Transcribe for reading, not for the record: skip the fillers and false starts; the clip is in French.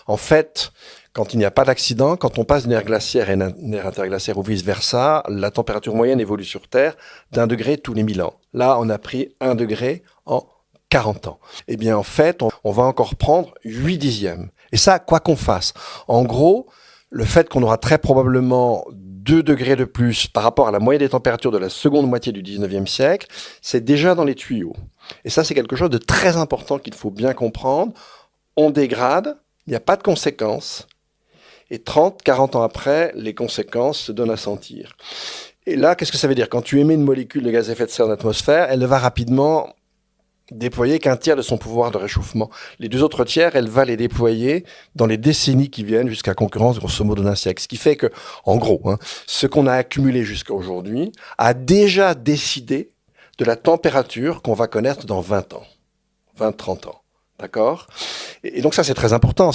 En fait, quand il n'y a pas d'accident, quand on passe d'une ère glaciaire à une ère interglaciaire ou vice-versa, la température moyenne évolue sur Terre d'1 degré tous les 1000 ans. Là, on a pris 1 degré en 40 ans. Eh bien, en fait, on va encore prendre 8 dixièmes. Et ça, quoi qu'on fasse. En gros, le fait qu'on aura très probablement 2 degrés de plus par rapport à la moyenne des températures de la seconde moitié du 19e siècle, c'est déjà dans les tuyaux. Et ça, c'est quelque chose de très important qu'il faut bien comprendre. On dégrade, il n'y a pas de conséquences. Et 30, 40 ans après, les conséquences se donnent à sentir. Et là, qu'est-ce que ça veut dire? Quand tu émets une molécule de gaz à effet de serre dans l'atmosphère, elle va rapidement déployer qu'un tiers de son pouvoir de réchauffement. Les 2 autres tiers, elle va les déployer dans les décennies qui viennent jusqu'à concurrence grosso modo d'un siècle. Ce qui fait que, en gros, ce qu'on a accumulé jusqu'à aujourd'hui a déjà décidé de la température qu'on va connaître dans 20 ans, 20-30 ans. D'accord? Et donc ça, c'est très important.